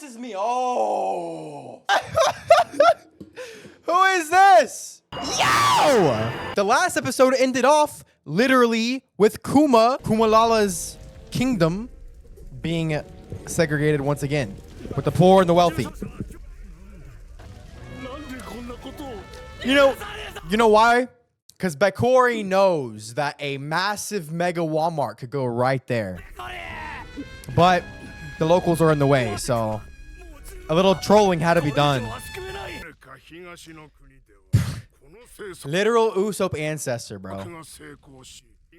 is me. Oh. Who is this? Yo! The last episode ended off literally with Kumalala's kingdom being segregated once again with the poor and the wealthy. You know why? Because Bekori knows that a massive mega Walmart could go right there. But the locals are in the way, so a little trolling had to be done. Literal Usopp ancestor, bro.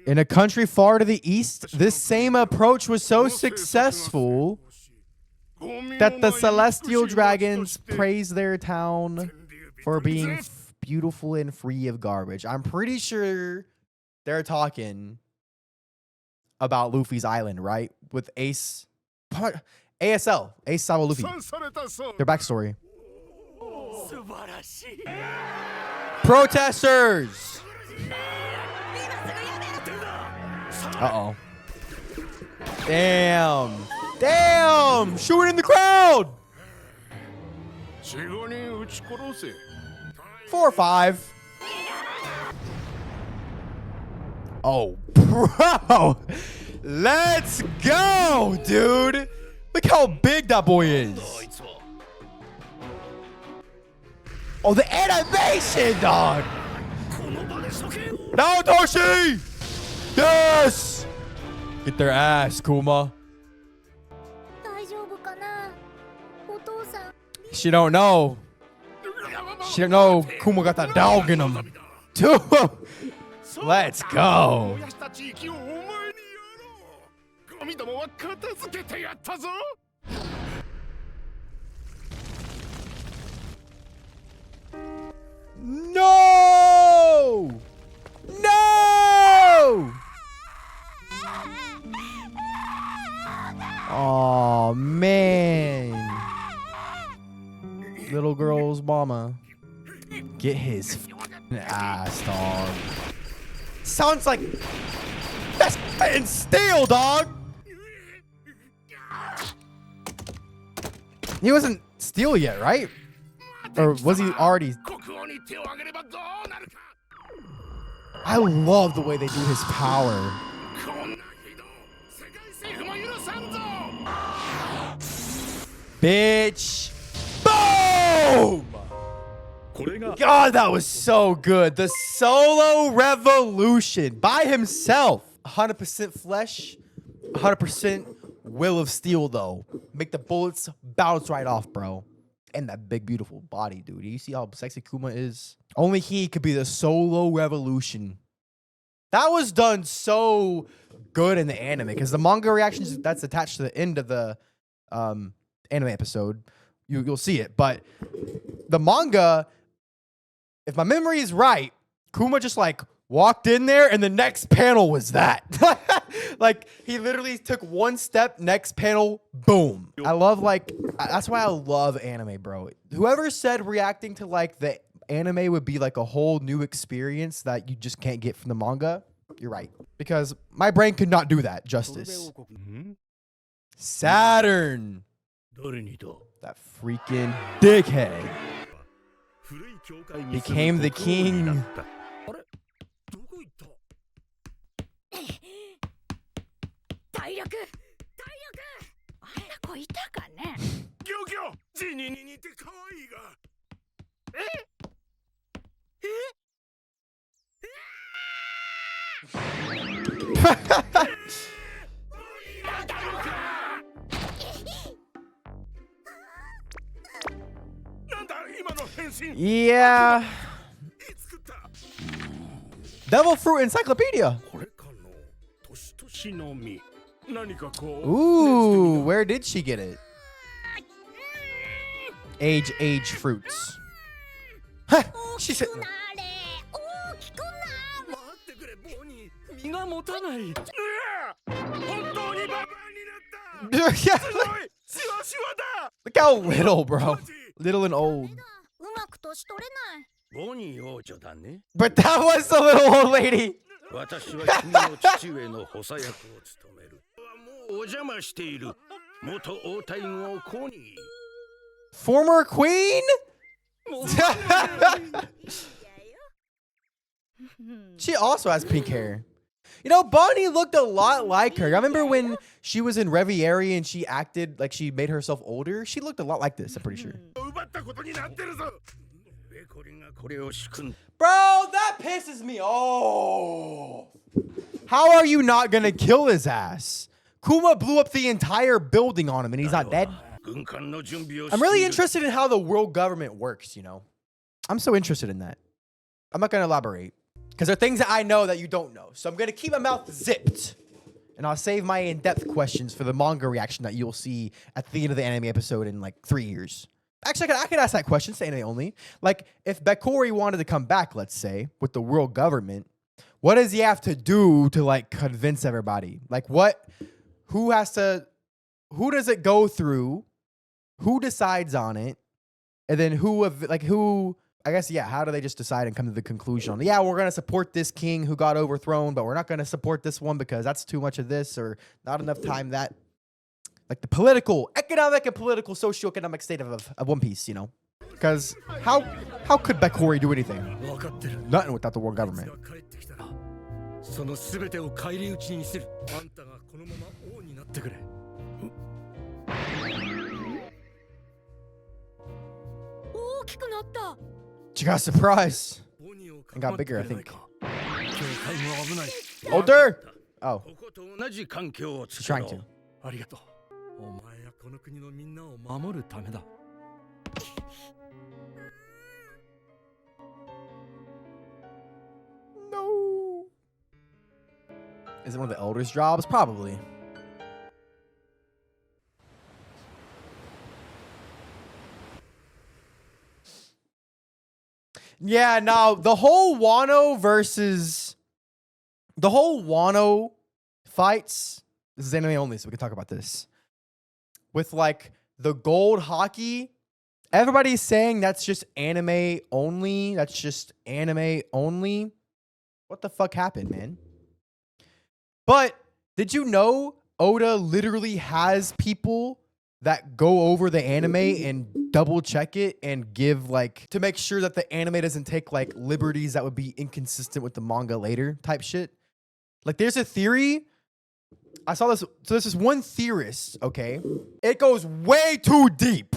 In a country far to the east, this same approach was so successful that the celestial dragons praised their town for being beautiful and free of garbage. I'm pretty sure they're talking about Luffy's island, right? With Ace Sawa Luffy. Their backstory. Protesters! Uh-oh. Damn! Damn! Shoot in the crowd! 4 or 5. Oh, bro! Let's go, dude! Look how big that boy is. Oh, the animation, dog! Now, Toshi! Yes! Get their ass, Kuma. She don't know. She don't know Kuma got that dog in him. Dude, let's go. No! No! Oh, man. Little girl's mama. Get his ass, dog. Sounds like that's in steel, dog. He wasn't steel yet, right? Or was he already? I love the way they do his power. Bitch. Boom! God, that was so good. The solo revolution by himself. 100% flesh, 100% will of steel, though. Make the bullets bounce right off, bro. And that big, beautiful body, dude. You see how sexy Kuma is? Only he could be the solo revolution. That was done so good in the anime, because the manga reactions that's attached to the end of the anime episode, you'll see it. But the manga, if my memory is right, Kuma just like walked in there and the next panel was that. Like he literally took one step, next panel, boom. I love that's why I love anime, bro. Whoever said reacting to like the anime would be like a whole new experience that you just can't get from the manga, you're right. Because my brain could not do that justice. Saturn. That freaking dickhead became the king. Yeah. Devil Fruit Encyclopedia. Ooh, where did she get it? Age fruits. Huh, she said. Look how little, bro. Little and old. But that was the little old lady. Former queen? She also has pink hair. You know, Bonney looked a lot like her. I remember when she was in Revieri and she acted like she made herself older. She looked a lot like this, I'm pretty sure. Bro, that pisses me off. How are you not gonna kill his ass? Kuma blew up the entire building on him and he's not dead. I'm really interested in how the world government works, you know? I'm so interested in that. I'm not gonna elaborate because there are things that I know that you don't know. So I'm gonna keep my mouth zipped and I'll save my in-depth questions for the manga reaction that you'll see at the end of the anime episode in like 3 years. Actually, I could ask that question, say anime only. Like, if Bekori wanted to come back, let's say, with the world government, what does he have to do to, like, convince everybody? Like, who does it go through? Who decides on it? And then I guess, yeah, how do they just decide and come to the conclusion? Yeah, we're going to support this king who got overthrown, but we're not going to support this one because that's too much of this or not enough time that. Like the economic and political, socioeconomic state of One Piece, you know? Because how could Bekori do anything? Nothing without the world government. She got surprised and got bigger, I think. Older? Oh. She's trying to. No. Is it one of the elders' jobs? Probably. Yeah, no, the whole Wano fights, this is anime only, so we can talk about this. With like the gold hockey, everybody's saying that's just anime only. That's just anime only. What the fuck happened, man? But did you know Oda literally has people that go over the anime and double check it and give like to make sure that the anime doesn't take like liberties that would be inconsistent with the manga later type shit? Like there's a theory. I saw this. So there's this one theorist, okay? It goes way too deep.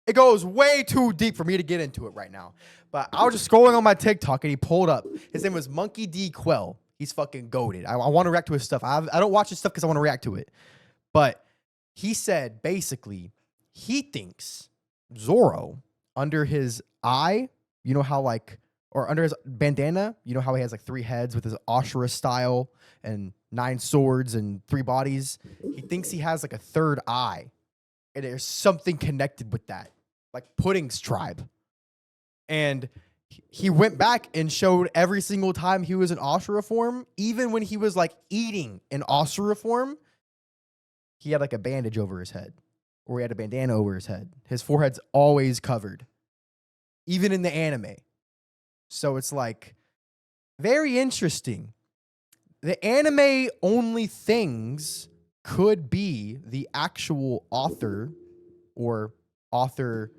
It goes way too deep for me to get into it right now. But I was just scrolling on my TikTok and he pulled up. His name was Monkey D. Quell. He's fucking goated. I want to react to his stuff. I don't watch his stuff because I want to react to it. But he said, basically, he thinks Zoro, under his eye, you know how like, or under his bandana, you know how he has like 3 heads with his Ashura style and 9 swords and 3 bodies. He thinks he has like a 3rd eye. And there's something connected with that. Like Pudding's tribe. And he went back and showed every single time he was in Ashura form, even when he was like eating in Ashura form, he had like a bandage over his head. Or he had a bandana over his head. His forehead's always covered. Even in the anime. So it's like very interesting. The anime only things could be the actual author or author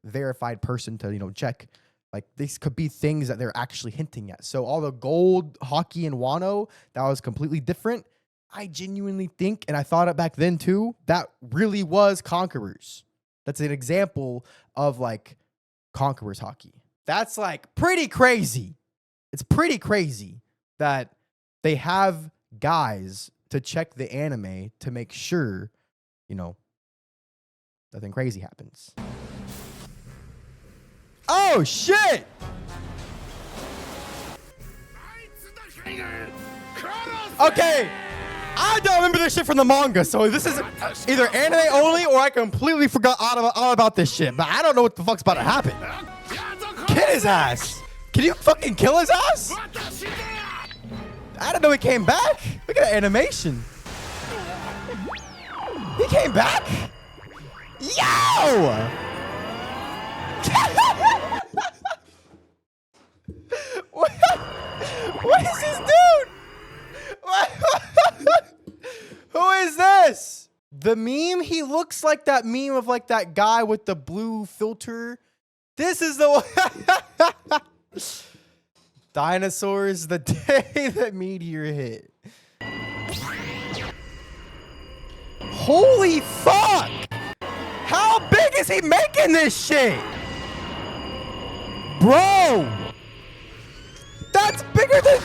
verified person to, you know, check. Like these could be things that they're actually hinting at. So all the gold hockey and Wano, that was completely different. I genuinely think, and I thought it back then too, that really was Conquerors. That's an example of like Conquerors hockey. That's like pretty crazy. It's pretty crazy that they have guys to check the anime to make sure, you know, nothing crazy happens. Oh, shit! Okay, I don't remember this shit from the manga, so this is either anime only or I completely forgot all about this shit, but I don't know what the fuck's about to happen. Kill his ass! Can you fucking kill his ass? I didn't know he came back. Look at that animation. He came back? Yo! What is this dude? Who is this? The meme, he looks like that meme of like that guy with the blue filter. This is the one. Dinosaurs, the day that meteor hit. Holy fuck! How big is he making this shit? Bro! That's bigger than...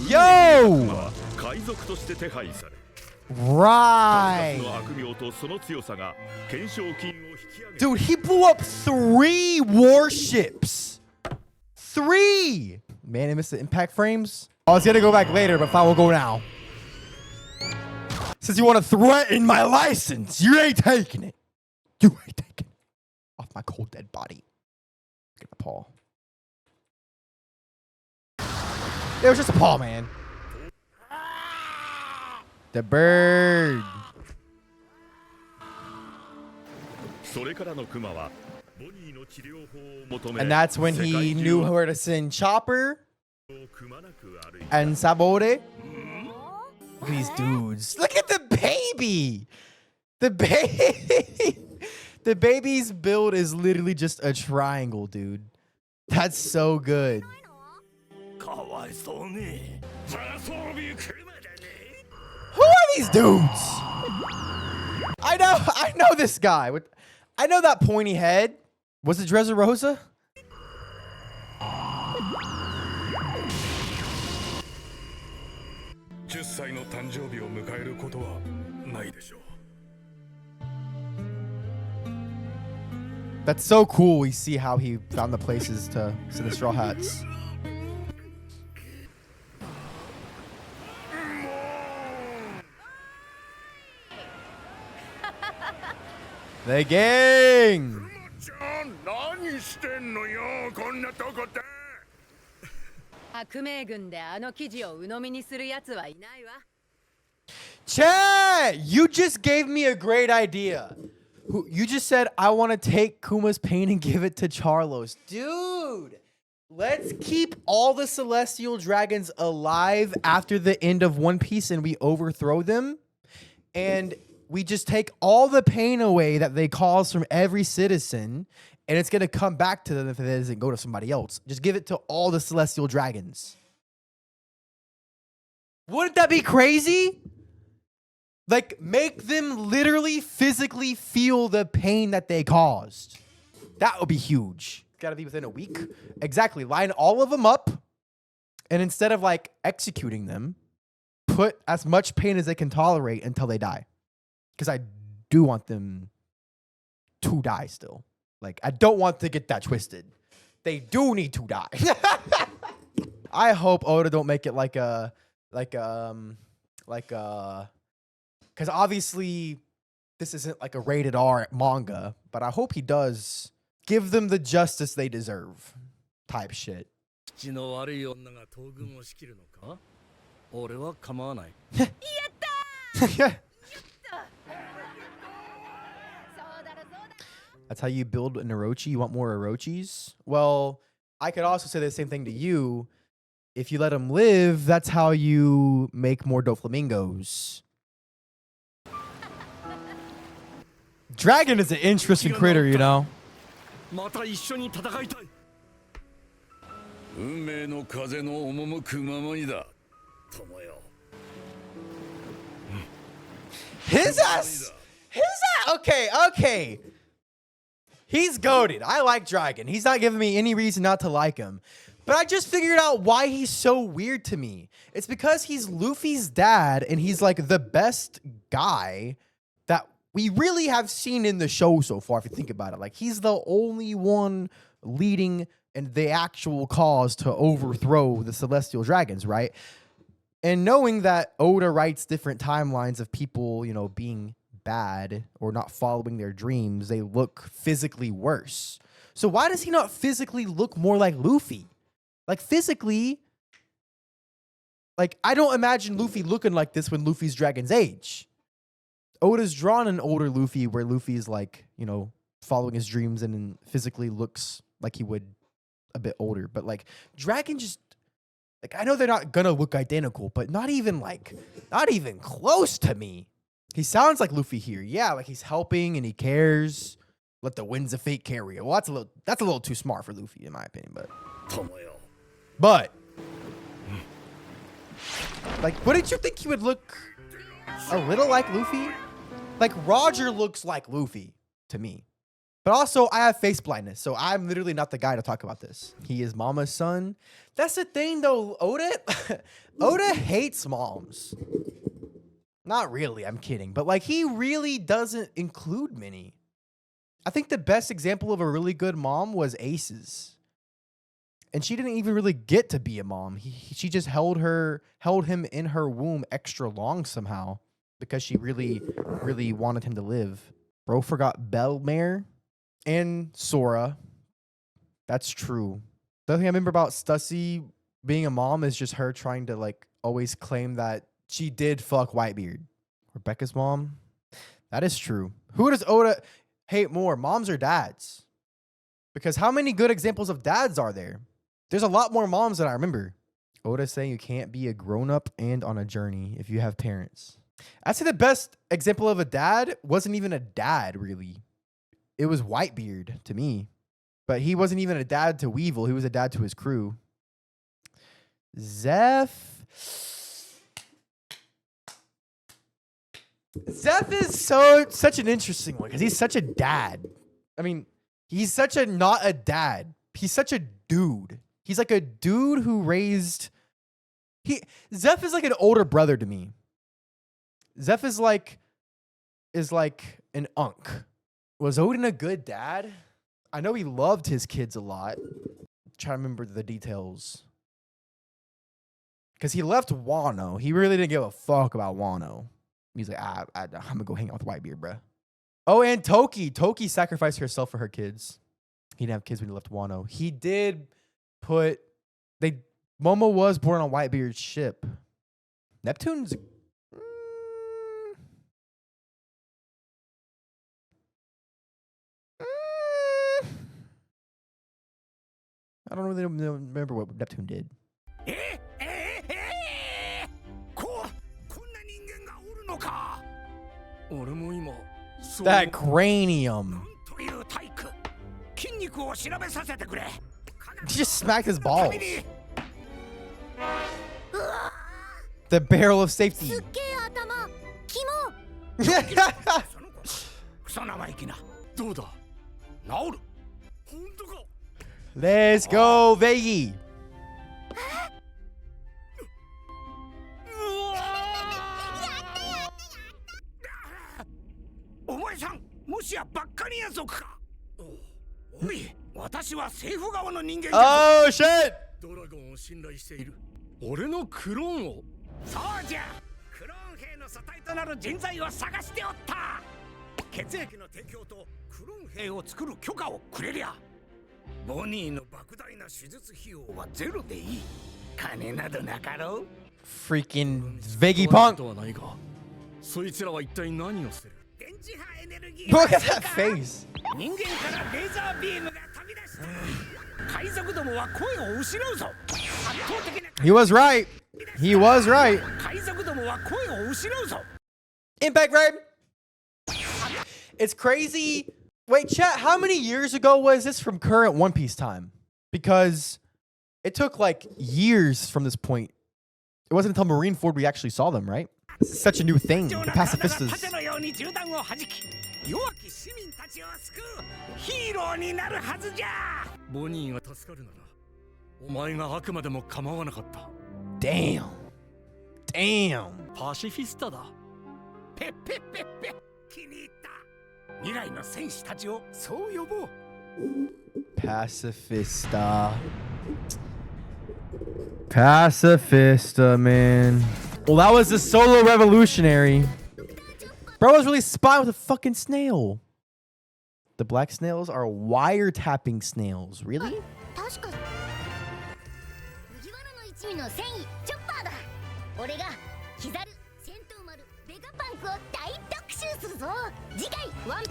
Yo! Right. Dude, he blew up 3 warships. 3! Man, I missed the impact frames. I was gonna go back later, but fine, we'll go now. Since you want to threaten my license, you ain't taking it. You ain't taking it. Off my cold dead body. Look at the paw. It was just a paw, man. The bird. And that's when he knew where to send Chopper and Sabore. Look at these dudes. Look at the baby. The baby. The baby's build is literally just a triangle, dude. That's so good. Who are these dudes? I know this guy. I know that pointy head. Was it Dressrosa? That's so cool. We see how he found the places to send the Straw Hats. The gang! Chad, you just gave me a great idea. You just said, I want to take Kuma's pain and give it to Charlos. Dude, let's keep all the celestial dragons alive after the end of One Piece and we overthrow them. And we just take all the pain away that they cause from every citizen. And it's going to come back to them if it doesn't go to somebody else. Just give it to all the celestial dragons. Wouldn't that be crazy? Like, make them literally physically feel the pain that they caused. That would be huge. Gotta be within a week. Exactly. Line all of them up. And instead of, like, executing them, put as much pain as they can tolerate until they die. Because I do want them to die still. Like, I don't want to get that twisted. They do need to die. I hope Oda don't make it because obviously this isn't like a rated R manga, but I hope he does give them the justice they deserve type shit. That's how you build an Orochi? You want more Orochis? Well, I could also say the same thing to you. If you let them live, that's how you make more Doflamingos. Dragon is an interesting critter, you know? His ass! Okay. He's goated. I like Dragon. He's not giving me any reason not to like him. But I just figured out why he's so weird to me. It's because he's Luffy's dad, and he's like the best guy that we really have seen in the show so far, if you think about it. Like, he's the only one leading and the actual cause to overthrow the Celestial Dragons, right? And knowing that Oda writes different timelines of people, you know, being bad or not following their dreams, they look physically worse. So why does he not physically look more like Luffy? Like, physically, like, I don't imagine Luffy looking like this when Luffy's Dragon's age. Oda's drawn an older Luffy where Luffy's like, you know, following his dreams and physically looks like he would a bit older. But like, Dragon just, Like, I know they're not gonna look identical, but not even close to me. He sounds like Luffy here. Yeah, like he's helping and he cares. Let the winds of fate carry it. Well, that's a little too smart for Luffy, in my opinion, but like, wouldn't you think he would look a little like Luffy? Like, Roger looks like Luffy to me. But also, I have face blindness, so I'm literally not the guy to talk about this. He is Mama's son. That's the thing, though. Oda hates moms. Not really, I'm kidding. But, like, he really doesn't include many. I think the best example of a really good mom was Ace's. And she didn't even really get to be a mom. She just held him in her womb extra long somehow because she really, really wanted him to live. Bro forgot Belmare and Sora. That's true. The other thing I remember about Stussy being a mom is just her trying to, like, always claim that she did fuck Whitebeard. Rebecca's mom. That is true. Who does Oda hate more, moms or dads? Because how many good examples of dads are there? There's a lot more moms than I remember. Oda's saying you can't be a grown-up and on a journey if you have parents. I'd say the best example of a dad wasn't even a dad, really. It was Whitebeard to me. But he wasn't even a dad to Weevil. He was a dad to his crew. Zeph is such an interesting one because he's such a dad. I mean, he's not a dad. He's such a dude. He's like a dude who raised... Zeph is like an older brother to me. Zeph is like an unk. Was Odin a good dad? I know he loved his kids a lot. Try to remember the details. Because he left Wano. He really didn't give a fuck about Wano. He's like, I'm going to go hang out with Whitebeard, bruh. Oh, and Toki. Toki sacrificed herself for her kids. He didn't have kids when he left Wano. He did put... Momo was born on Whitebeard's ship. Neptune's... I don't really remember what Neptune did. That cranium. He just smacked his balls. The barrel of safety. Let's go, Veggie. Oh shit! Freaking Vegapunk. Look at that face. He was right. He was right. Impact Raid. It's crazy. Wait, chat, how many years ago was this from current One Piece time? Because it took like years from this point. It wasn't until Marineford we actually saw them, right? This is such a new thing. The Pacifistas. Damn. Damn. Pacifista. Pacifista. Pacifista, man. Well, that was the solo revolutionary. Bro was really spotted with a fucking snail. The black snails are wiretapping snails. Really?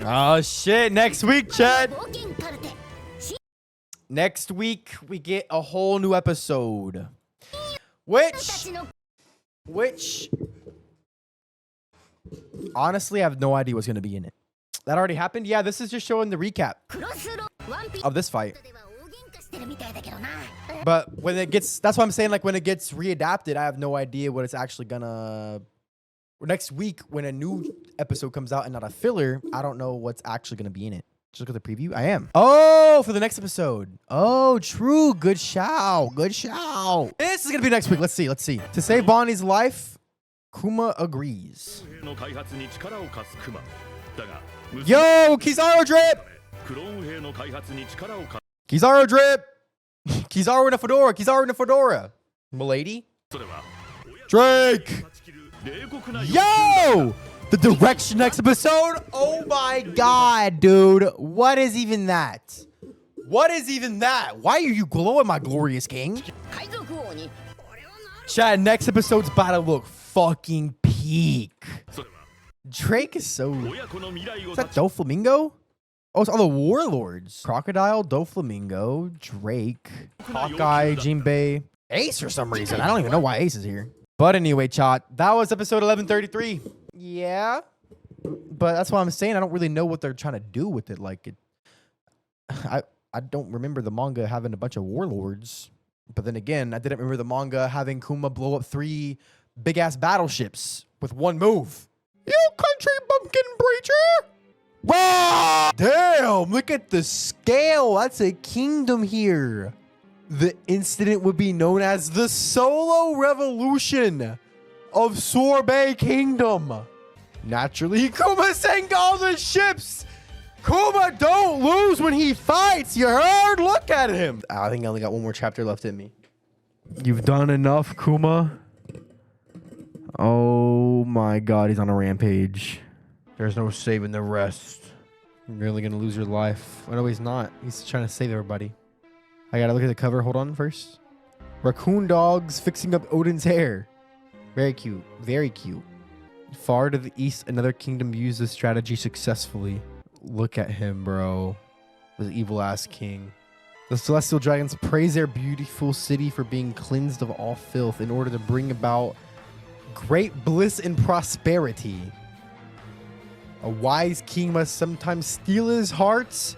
Oh shit, next week, Chad. Next week, we get a whole new episode. Which honestly, I have no idea what's going to be in it. That already happened? Yeah, this is just showing the recap of this fight. But when it gets, that's what I'm saying, like when it gets readapted, I have no idea what it's actually gonna, next week when a new episode comes out and not a filler, I don't know what's actually gonna be in it. Just look at the preview. I am. Oh, for the next episode. Oh, true. Good shout. Good shout. This is gonna be next week. Let's see. Let's see. To save Bonnie's life, Kuma agrees. Yo, Kizaru drip. Kizaru drip. Kizaru in a fedora. Kizaru in a fedora. Milady. Drake. Yo. The direction next episode. Oh my god, dude. What is even that? What is even that? Why are you glowing, my glorious king? Chad, next episode's about to look fucking peak. Drake is so... Is that Doflamingo? Oh, it's all the warlords. Crocodile, Doflamingo, Drake, Hawkeye, Jinbei, Ace for some reason. I don't even know why Ace is here. But anyway, chat, that was episode 1133. Yeah. But that's what I'm saying. I don't really know what they're trying to do with it. Like, I don't remember the manga having a bunch of warlords. But then again, I didn't remember the manga having Kuma blow up 3 big-ass battleships with one move. You country bumpkin preacher! Wow! Damn, look at the scale. That's a kingdom here. The incident would be known as the Solo Revolution of Sorbet Kingdom. Naturally, Kuma sank all the ships. Kuma don't lose when he fights. You heard? Look at him. I think I only got one more chapter left in me. You've done enough, Kuma. Oh my god, he's on a rampage. There's no saving the rest. You're really gonna lose your life. Oh no, he's not. He's trying to save everybody. I gotta look at the cover. Hold on first. Raccoon dogs fixing up Odin's hair. Very cute. Very cute. Far to the east, another kingdom used this strategy successfully. Look at him, bro. This evil ass king. The celestial dragons praise their beautiful city for being cleansed of all filth in order to bring about great bliss and prosperity. A wise king must sometimes steal his hearts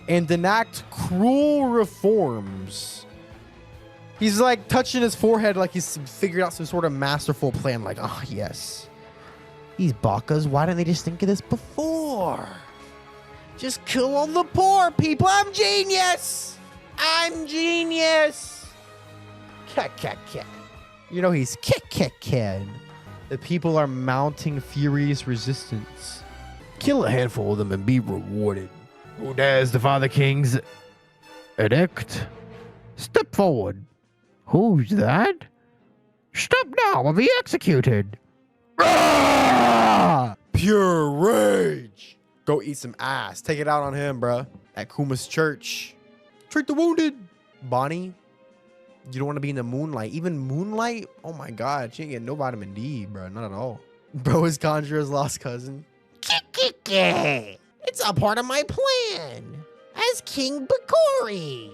and enact cruel reforms. He's like touching his forehead like he's figured out some sort of masterful plan. Like, oh, yes. These bakas, why didn't they just think of this before? Just kill all the poor people. I'm genius. I'm genius. Cat, cat, cat. You know he's kick. The people are mounting furious resistance. Kill a handful of them and be rewarded. Who dares defy the king's edict? Step forward. Who's that? Stop now or be executed. Ah! Pure rage. Go eat some ass. Take it out on him, bruh. At Kuma's church. Treat the wounded. Bonney. You don't want to be in the moonlight. Even moonlight? Oh my god. She ain't getting no vitamin D, bro. Not at all. Bro is Conjurer's lost cousin. It's a part of my plan. As King Bekori.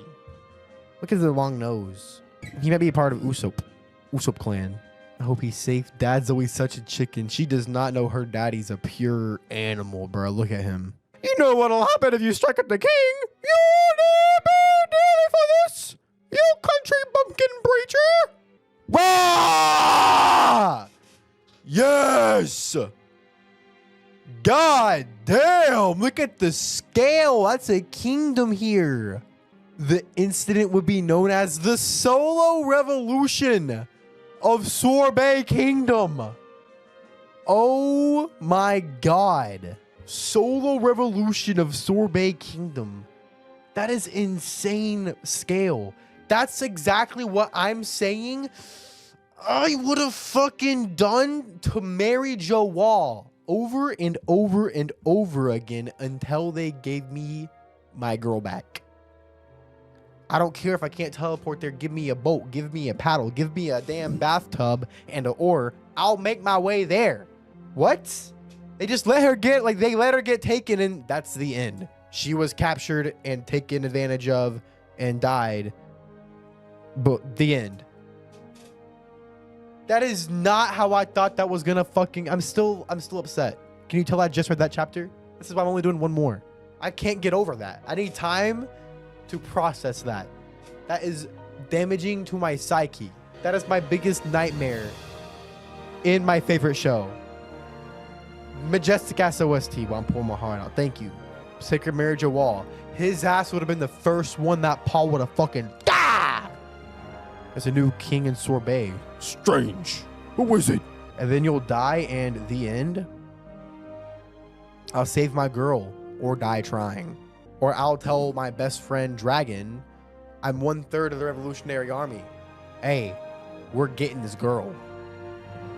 Look at the long nose. He might be a part of Usopp clan. I hope he's safe. Dad's always such a chicken. She does not know her daddy's a pure animal, bro. Look at him. You know what'll happen if you strike at the king? You'll never die for this. You country bumpkin preacher! Rah! Yes! God damn! Look at the scale. That's a kingdom here. The incident would be known as the Solo Revolution of Sorbet Kingdom. Oh my god. Solo Revolution of Sorbet Kingdom. That is insane scale. That's exactly what I'm saying I would have fucking done to Mary Jo Wall over and over and over again until they gave me my girl back. I don't care if I can't teleport there. Give me a boat. Give me a paddle. Give me a damn bathtub and an oar. I'll make my way there. What? They just let her get, like, they let her get taken and that's the end. She was captured and taken advantage of and died. But the end. That is not how I thought that was gonna fucking... I'm still upset. Can you tell I just read that chapter? This is why I'm only doing one more. I can't get over that. I need time to process that. That is damaging to my psyche. That is my biggest nightmare in my favorite show. Majestic ass OST while I'm pulling my heart out. Thank you. Sacred Marriage of Wall. His ass would have been the first one that Paul would have fucking died. There's a new king in Sorbet. Strange. Who is it? And then you'll die, and the end. I'll save my girl or die trying. Or I'll tell my best friend Dragon I'm 1/3 of the Revolutionary Army. Hey, we're getting this girl.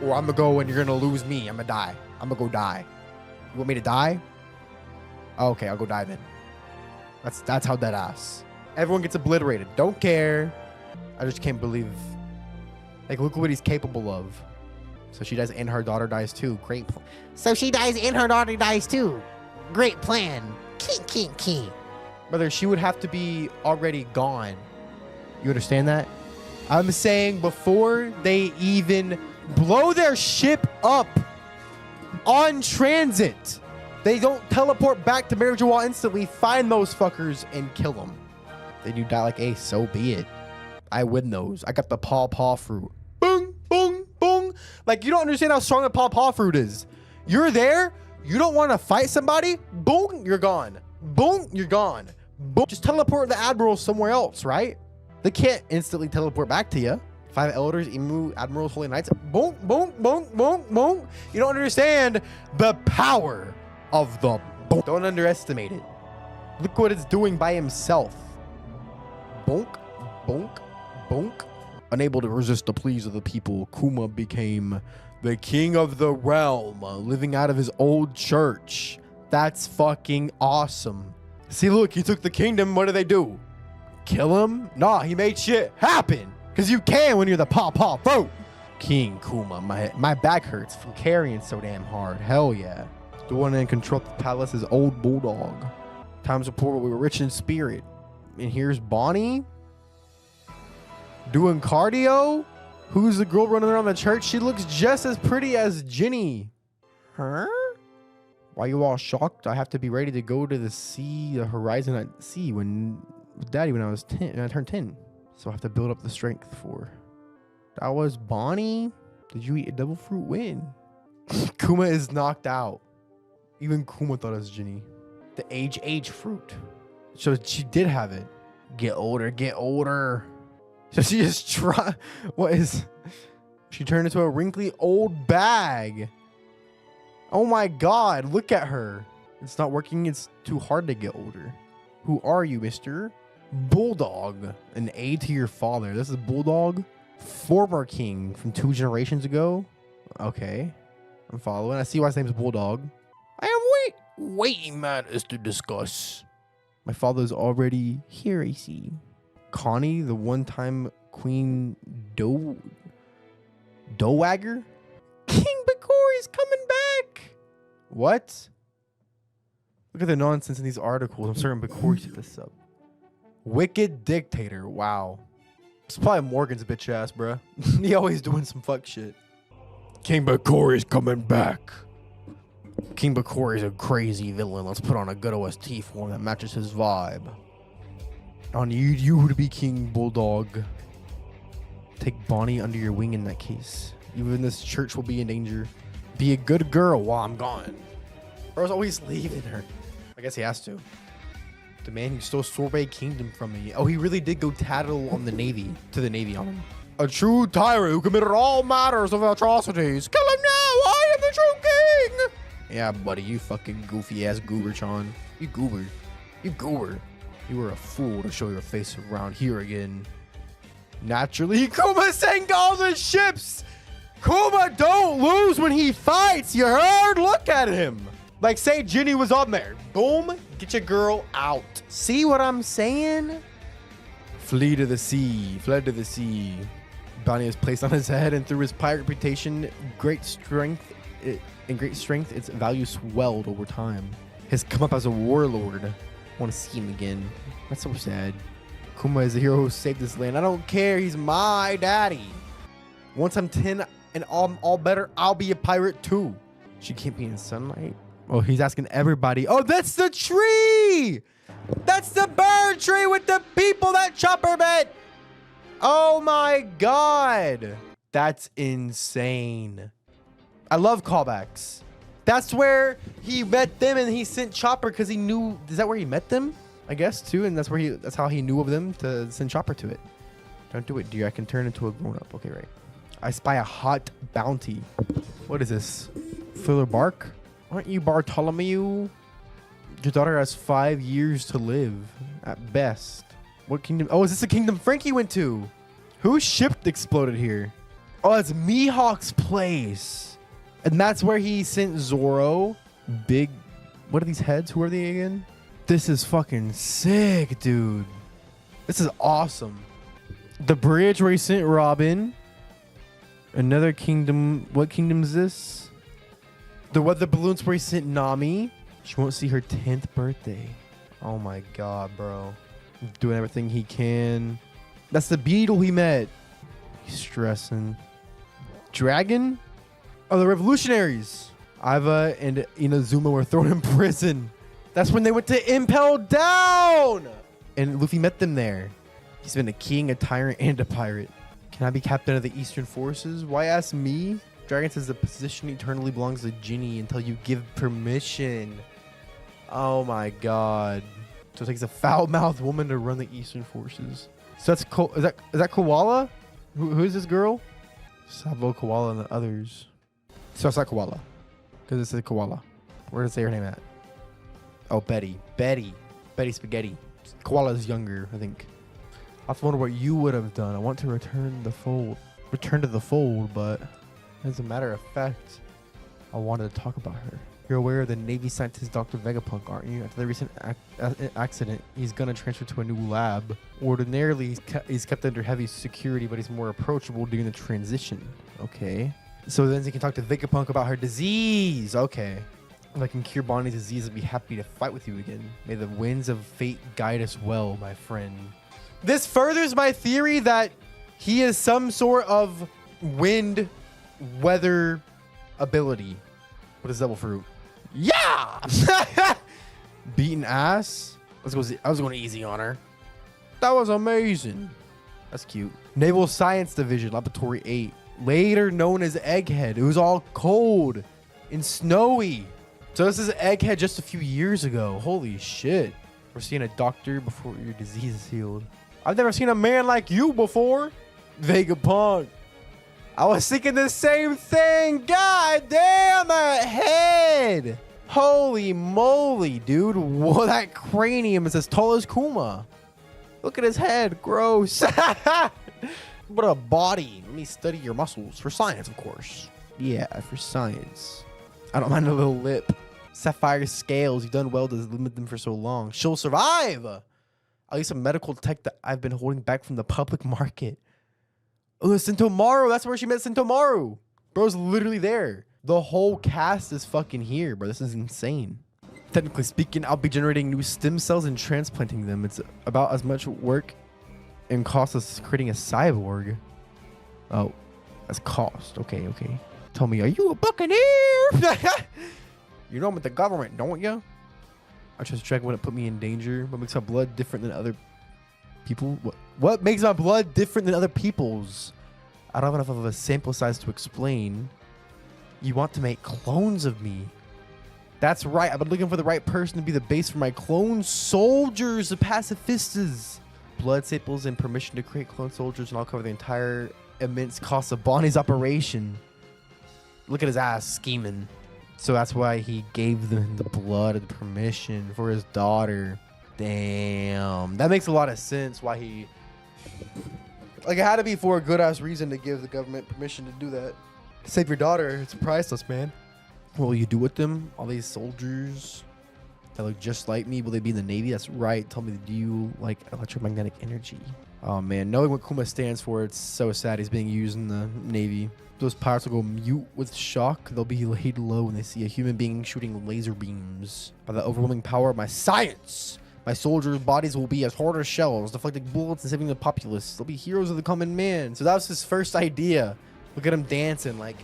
Or I'm gonna go and you're gonna lose me. I'm gonna die. I'm gonna go die. You want me to die? Okay, I'll go die then. That's how that ass. Everyone gets obliterated. Don't care. I just can't believe. Like, look what he's capable of. So she dies and her daughter dies too. Great. So she dies and her daughter dies too. Great plan. King. Brother, she would have to be already gone. You understand that? I'm saying before they even blow their ship up on transit, they don't teleport back to Marriage Wall instantly, find those fuckers and kill them. Then you die like Ace, so be it. I win those. I got the paw fruit. Boom, boom, boom. Like, you don't understand how strong the paw fruit is. You're there, you don't want to fight somebody, boom, you're gone. Boom, you're gone. Boom. Just teleport the admirals somewhere else, right? They can't instantly teleport back to you. 5 elders, Emu, admirals, holy knights. Boom, boom, boom, boom, boom. You don't understand the power of the boom. Don't underestimate it. Look what it's doing by himself. Bonk, bonk, bonk. Unable to resist the pleas of the people, Kuma became the king of the realm, living out of his old church. That's fucking awesome. See, look, he took the kingdom. What do they do? Kill him? Nah, he made shit happen. Because you can when you're the paw fruit. King Kuma. My back hurts from carrying so damn hard. Hell yeah. The one in control of the palace is old bulldog. Times a poor, but we were rich in spirit. And here's Bonney doing cardio. Who's the girl running around the church? She looks just as pretty as Ginny. Huh? Why you all shocked? I have to be ready to go to the horizon at sea with Daddy when I was 10. When I turned 10. So I have to build up the strength for. That was Bonney. Did you eat a devil fruit? When? Kuma is knocked out. Even Kuma thought it was Ginny. The age fruit. So she did have it. Get older, get older. So she just tried. What is? She turned into a wrinkly old bag. Oh my God, look at her. It's not working. It's too hard to get older. Who are you, mister? Bulldog. An aide to your father. This is Bulldog. Former king from 2 generations ago. Okay. I'm following. I see why his name is Bulldog. I am waiting matters to discuss. My father's already here, I see. Connie, the one-time Queen Dowagger? King Bekori's coming back. What? Look at the nonsense in these articles. I'm certain Bekori set this up. Wicked dictator. Wow. It's probably Morgan's bitch ass, bruh. He always doing some fuck shit. King Bekori's coming back. King Bekori's a crazy villain. Let's put on a good OST for him that matches his vibe. I need you to be King Bulldog. Take Bonney under your wing in that case. Even this church will be in danger. Be a good girl while I'm gone. Bro's always leaving her. I guess he has to. The man who stole Sorbet Kingdom from me. Oh, he really did go tattle on the Navy. To the Navy on him. A true tyrant who committed all matters of atrocities. Kill him now! I am the true king! Yeah, buddy, you fucking goofy ass goober-chan. You goober. You goober. You were a fool to show your face around here again. Naturally, Kuma sank all the ships! Kuma don't lose when he fights, you heard? Look at him. Like, say Ginny was on there. Boom, get your girl out. See what I'm saying? Flee to the sea, fled to the sea. Bonney is placed on his head, and through his pirate reputation, great strength, its value swelled over time. His come up as a warlord. I want to see him again. That's so sad. Kuma is the hero who saved this land. I don't care. He's my daddy. Once I'm 10 And all better, I'll be a pirate too. She can't be in sunlight. Oh, he's asking everybody. Oh, that's the tree. That's the bird tree with the people that Chopper met. Oh my God. That's insane. I love callbacks. That's where he met them and he sent Chopper because he knew. Is that where he met them? I guess too. And that's how he knew of them to send Chopper to it. Don't do it, dear. I can turn into a grown up. Okay, right. I spy a hot bounty. What is this? Filler bark? Aren't you Bartholomew? Your daughter has 5 years to live at best. What kingdom? Oh, is this the kingdom Frankie went to? Whose ship exploded here? Oh, it's Mihawk's place. And that's where he sent Zoro. Big. What are these heads? Who are they again? This is fucking sick, dude. This is awesome. The bridge where he sent Robin. Another kingdom. What kingdom is this? The weather balloons where he sent Nami. She won't see her 10th birthday. Oh my God, bro. Doing everything he can. That's the beetle he met. He's stressing. Dragon? Oh, the revolutionaries. Iva and Inazuma were thrown in prison. That's when they went to Impel Down. And Luffy met them there. He's been a king, a tyrant, and a pirate. Can I be captain of the Eastern Forces? Why ask me? Dragon says the position eternally belongs to Ginny until you give permission. Oh my God. So it takes a foul-mouthed woman to run the Eastern Forces. So that's is that Koala? Who is this girl? Sabo, Koala, and the others. So it's not Koala. Because it says Koala. Where does it say her name at? Oh, Betty. Betty Spaghetti. Koala's younger, I think. I wonder what you would have done. I want to return to the fold, but as a matter of fact, I wanted to talk about her. You're aware of the Navy scientist Dr. Vegapunk, aren't you? After the recent accident, he's gonna transfer to a new lab. Ordinarily, he's kept under heavy security, but he's more approachable during the transition. Okay. So then he can talk to Vegapunk about her disease. Okay. If I can cure Bonnie's disease, I'd be happy to fight with you again. May the winds of fate guide us well, my friend. This furthers my theory that he is some sort of wind weather ability. What is devil fruit? Yeah! Beaten ass. I was going easy on her. That was amazing. That's cute. Naval Science Division, Laboratory 8. Later known as Egghead. It was all cold and snowy. So this is Egghead just a few years ago. Holy shit. We're seeing a doctor before your disease is healed. I've never seen a man like you before. Vegapunk. I was thinking the same thing. God damn, that head. Holy moly, dude. Whoa, that cranium is as tall as Kuma. Look at his head. Gross. What a body. Let me study your muscles. For science, of course. Yeah, for science. I don't mind a little lip. Sapphire scales. You've done well to limit them for so long. She'll survive. At least a medical tech that I've been holding back from the public market. Oh, Sentomaru. That's where she met Sentomaru. Bro's literally there. The whole cast is fucking here, bro. This is insane. Technically speaking, I'll be generating new stem cells and transplanting them. It's about as much work and cost as creating a cyborg. Oh, that's cost. Okay. Tell me, are you a buccaneer? You know I'm with the government, don't you? I trust Dragon wouldn't put me in danger. What makes my blood different than other people? What makes my blood different than other people's? I don't have enough of a sample size to explain. You want to make clones of me. That's right. I've been looking for the right person to be the base for my clone soldiers, the pacifistas. Blood samples and permission to create clone soldiers, and I'll cover the entire immense cost of Bonnie's operation. Look at his ass scheming. So that's why he gave them the blood and the permission for his daughter. Damn. That makes a lot of sense why he... Like, it had to be for a good-ass reason to give the government permission to do that. Save your daughter. It's priceless, man. What will you do with them? All these soldiers that look just like me. Will they be in the Navy? That's right. Tell me, do you like electromagnetic energy? Oh, man. Knowing what Kuma stands for, it's so sad he's being used in the Navy. Those pirates will go mute with shock. They'll be laid low when they see a human being shooting laser beams. By the overwhelming power of my science, my soldiers' bodies will be as hard as shells, deflecting bullets and saving the populace. They'll be heroes of the common man. So that was his first idea. Look at him dancing like,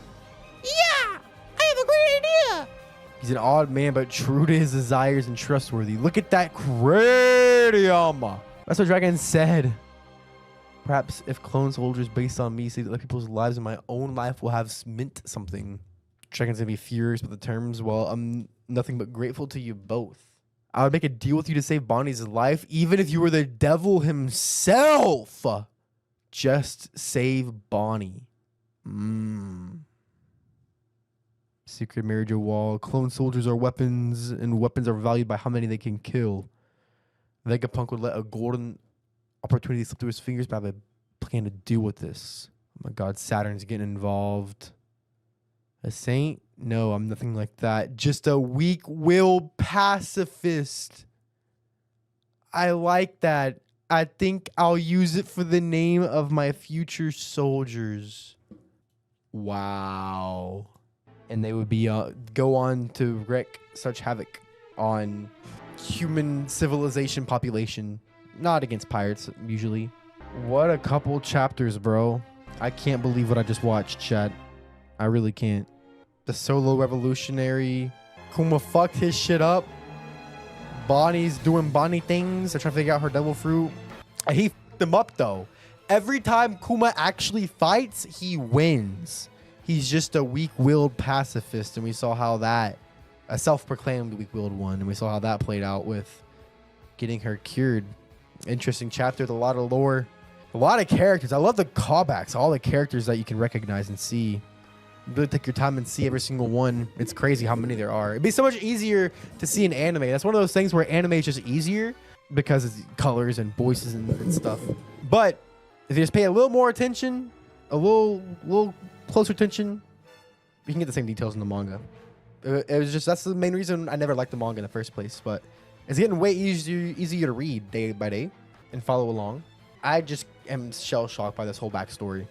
Yeah, I have a great idea. he's an odd man, but true to his desires and trustworthy. Look at that cranium. That's what Dragon said. Perhaps if clone soldiers based on me save other people's lives and my own life will have meant something. Dragon's gonna be furious with the terms. Well, I'm nothing but grateful to you both. I would make a deal with you to save Bonnie's life, even if you were the devil himself. Just save Bonney. Secret marriage wall. Clone soldiers are weapons, and weapons are valued by how many they can kill. Vegapunk would let a golden opportunity slip through his fingers, but I have a plan to deal with this. Oh my god, Saturn's getting involved. A saint? No, I'm nothing like that. Just a weak-willed pacifist. I like that. I think I'll use it for the name of my future soldiers. Wow. And they would be go on to wreak such havoc on human civilization population. Not against pirates, usually. What a couple chapters, bro. I can't believe what I just watched, chat. I really can't. The solo revolutionary. Kuma fucked his shit up. Bonnie's doing Bonney things. They're trying to figure out her devil fruit. He fucked them up, though. Every time Kuma actually fights, he wins. He's just a weak-willed pacifist, and we saw how that... A self-proclaimed weak-willed one, and we saw how that played out with getting her cured. Interesting chapter with a lot of lore. A lot of characters. I love the callbacks. All the characters that you can recognize and see. Really take your time and see every single one. It's crazy how many there are. It'd be so much easier to see in anime. That's one of those things where anime is just easier because it's colors and voices and stuff. But if you just pay a little more attention, a little closer attention, you can get the same details in the manga. It was just, that's the main reason I never liked the manga in the first place. But it's getting way easier to read day by day and follow along. I just am shell-shocked by this whole backstory.